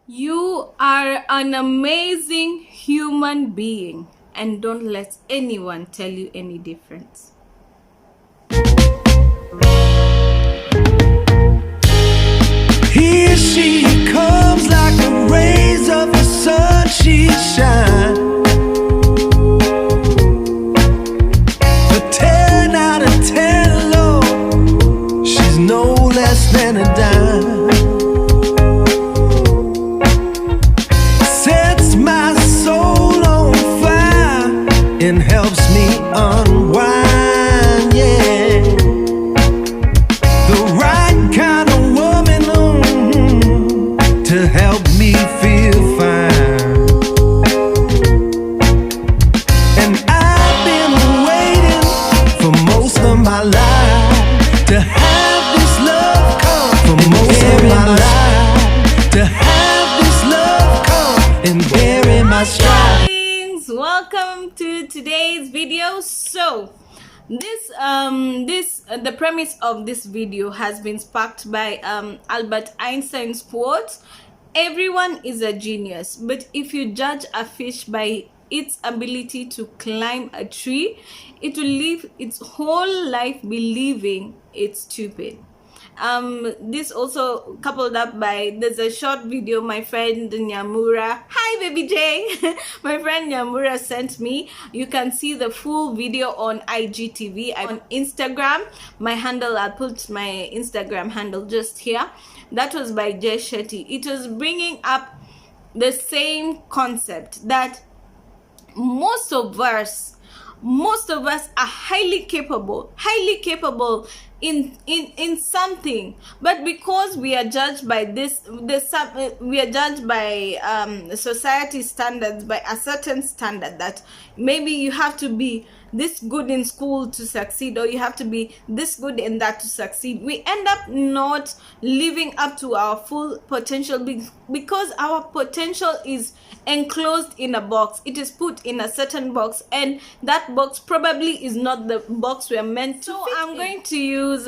You are an amazing human being, and don't let anyone tell you any difference. Here she comes like the rays of the sun, she shines. A 10 out of 10, Lord, she's no less than a dime. Sets my soul on fire and helps me unwind, yeah. The right kind of woman to help me feel fine. And I've been waiting for most of my life to have this love come. For most of my life to have this love come and bury my stride. Greetings, welcome to today's video. So the premise of this video has been sparked by Albert Einstein's quote: everyone is a genius, but if you judge a fish by its ability to climb a tree, it will live its whole life believing it's stupid. This also coupled up by, there's a short video my friend Nyamura, hi baby J, my friend Nyamura sent me. You can see the full video on IGTV. I'm on Instagram. My handle, I'll put my Instagram handle just here. That was by Jay Shetty. It was bringing up the same concept that most of us are highly capable in something, but because we are judged by we are judged by society standards, by a certain standard that maybe you have to be this good in school to succeed, or you have to be this good in that to succeed, we end up not living up to our full potential because our potential is enclosed in a box. It is put in a certain box, and that box probably is not the box we are meant to. So I'm going to use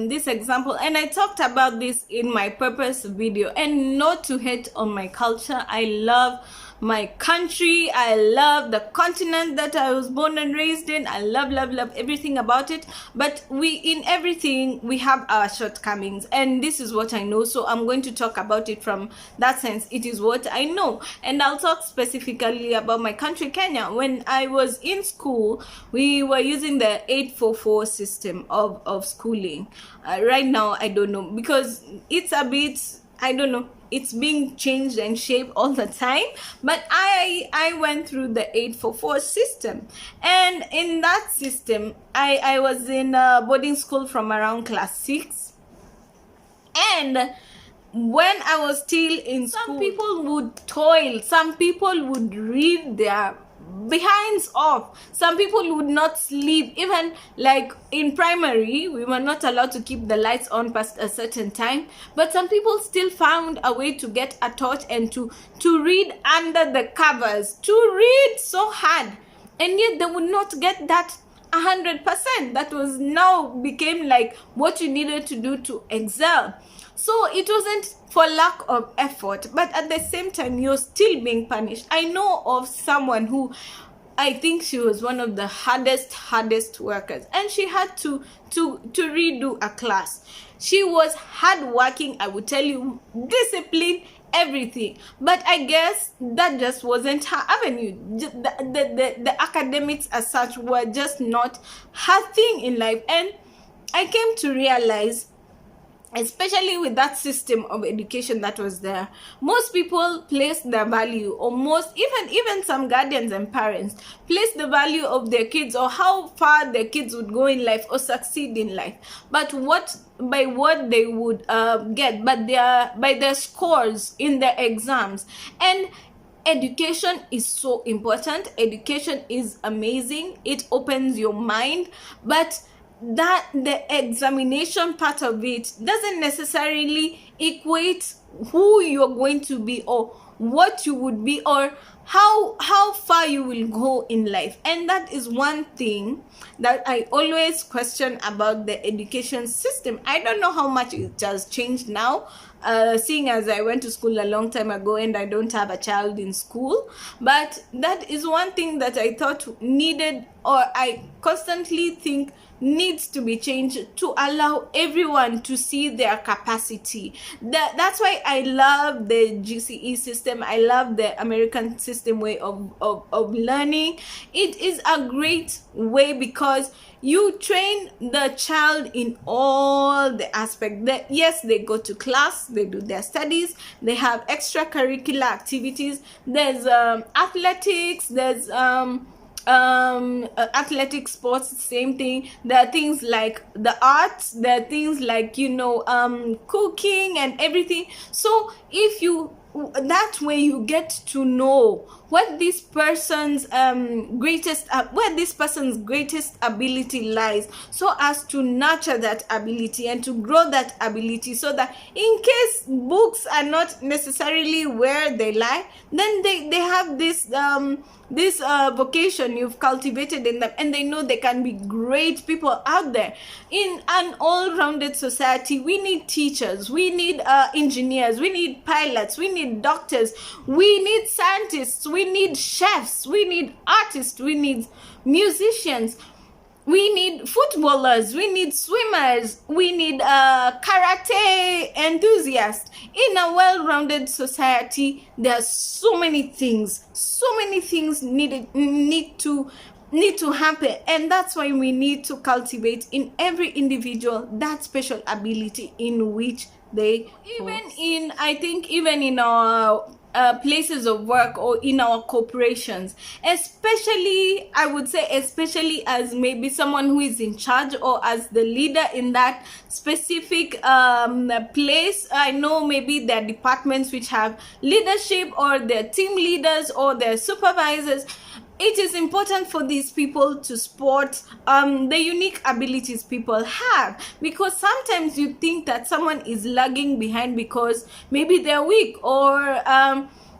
this example, and I talked about this in my purpose video. And not to hate on my culture, I love my country, I love the continent that I was born and raised in. I love everything about it, but in everything we have our shortcomings, and this is what I know, so I'm going to talk about it from that sense. It is what I know, and I'll talk specifically about my country, Kenya. When I was in school, we were using the 844 system of schooling. Right now I don't know, because it's a bit, I don't know, it's being changed and shaped all the time, but I went through the 844 system, and in that system I was in a boarding school from around class 6, and when I was still in school, some people would toil, some people would read their behinds off, some people would not sleep. Even like in primary, we were not allowed to keep the lights on past a certain time, but some people still found a way to get a torch and to read under the covers, to read so hard, and yet they would not get that 100%. That was now became like what you needed to do to excel. So it wasn't for lack of effort, but at the same time you're still being punished. I know of someone who, I think she was one of the hardest workers, and she had to redo a class. She was hardworking, I would tell you, discipline, everything, but I guess that just wasn't her avenue. The academics as such were just not her thing in life. And I came to realize, especially with that system of education that was there, most people place their value, or most, even some guardians and parents place the value of their kids, or how far their kids would go in life or succeed in life, but by what they would get, but by their scores in their exams. And education is so important, education is amazing, it opens your mind, but that the examination part of it doesn't necessarily equate who you're going to be, or what you would be, or how far you will go in life. And that is one thing that I always question about the education system. I don't know how much it has changed now. seeing as I went to school a long time ago and I don't have a child in school. But that is one thing that I thought needed, or I constantly think needs to be changed, to allow everyone to see their capacity. That's why I love the GCE system. I love the American system way of learning. It is a great way because you train the child in all the aspects. Yes, they go to class, they do their studies, they have extracurricular activities, there's athletics, there's athletic sports, same thing. There are things like the arts, there are things like, you know, cooking and everything. So if you, that way you get to know what this person's greatest ability lies, so as to nurture that ability and to grow that ability, so that in case books are not necessarily where they lie, then they have this vocation you've cultivated in them, and they know they can be great people out there. In an all-rounded society, we need teachers, we need engineers, we need pilots, we need doctors, we need scientists, we need chefs, we need artists, we need musicians, we need footballers, we need swimmers, we need karate enthusiasts. In a well-rounded society, there are so many things need to happen, and that's why we need to cultivate in every individual that special ability in which they even in our places of work or in our corporations, especially, I would say, especially as maybe someone who is in charge or as the leader in that specific place. I know maybe there are departments which have leadership, or their team leaders or their supervisors. It is important for these people to spot the unique abilities people have, because sometimes you think that someone is lagging behind because maybe they're weak, or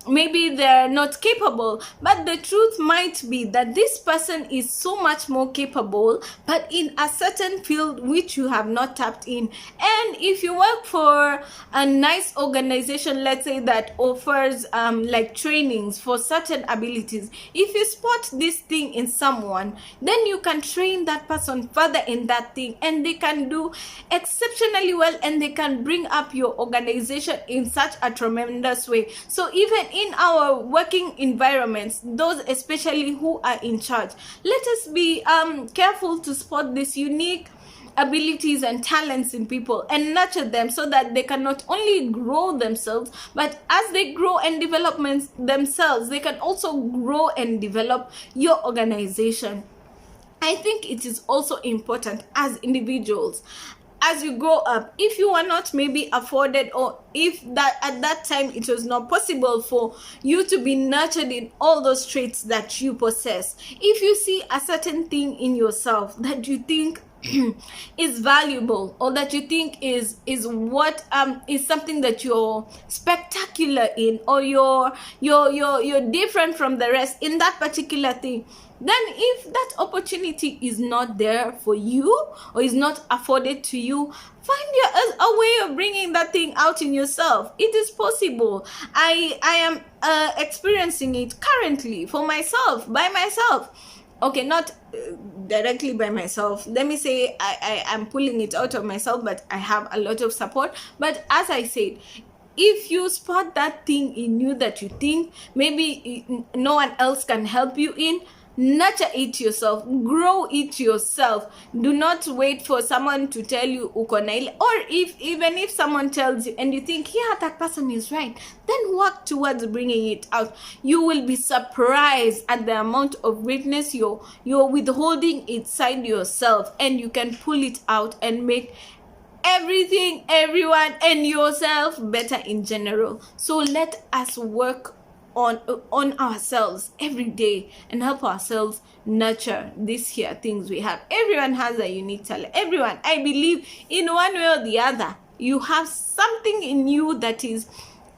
maybe they're not capable. But the truth might be that this person is so much more capable, but in a certain field which you have not tapped in. And if you work for a nice organization, let's say, that offers like trainings for certain abilities, if you spot this thing in someone, then you can train that person further in that thing, and they can do exceptionally well, and they can bring up your organization in such a tremendous way. So even in our working environments, those especially who are in charge, let us be careful to spot these unique abilities and talents in people and nurture them, so that they can not only grow themselves, but as they grow and develop themselves, they can also grow and develop your organization. I think it is also important as individuals, as you grow up, if you are not maybe afforded, or if that at that time it was not possible for you to be nurtured in all those traits that you possess, if you see a certain thing in yourself that you think is valuable, or that you think is what is something that you're spectacular in, or you're different from the rest in that particular thing, then if that opportunity is not there for you, or is not afforded to you, find a way of bringing that thing out in yourself. It is possible. I am experiencing it currently for myself, by myself. Okay, not directly by myself. Let me say I am pulling it out of myself, but I have a lot of support. But as I said, if you spot that thing in you that you think maybe no one else can help you in, nurture it yourself, grow it yourself. Do not wait for someone to tell you uko na ile, or even if someone tells you and you think, yeah, that person is right, then work towards bringing it out. You will be surprised at the amount of greatness you're withholding inside yourself, and you can pull it out and make everything, everyone, and yourself better in general. So let us work on ourselves every day and help ourselves nurture these here things we have. Everyone has a unique talent. Everyone, I believe, in one way or the other, you have something in you that is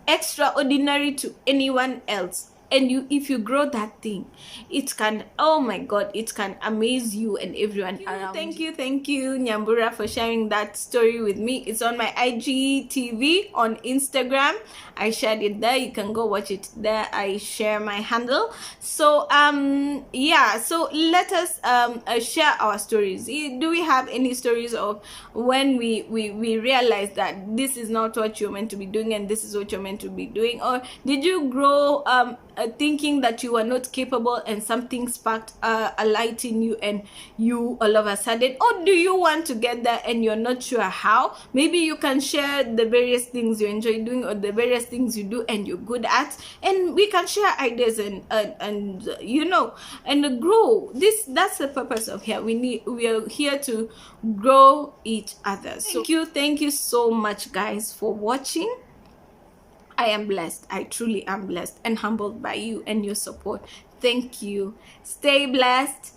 extraordinary to anyone else. and if you grow that thing, it can, oh my god, it can amaze you and everyone around. Thank you Nyambura for sharing that story with me. It's on my IGTV on Instagram. I shared it there. You can go watch it there. I share my handle. So yeah, so let us share our stories. Do we have any stories of when we realize that this is not what you're meant to be doing and this is what you're meant to be doing? Or did you grow thinking that you were not capable and something sparked a light in you and you all of a sudden, or do you want to get there and you're not sure how? Maybe you can share the various things you enjoy doing or the various things you do and you're good at, and we can share ideas and you know, and grow. That's the purpose of here. We are here to grow each other. So thank you so much guys for watching. I am blessed. I truly am blessed and humbled by you and your support. Thank you. Stay blessed.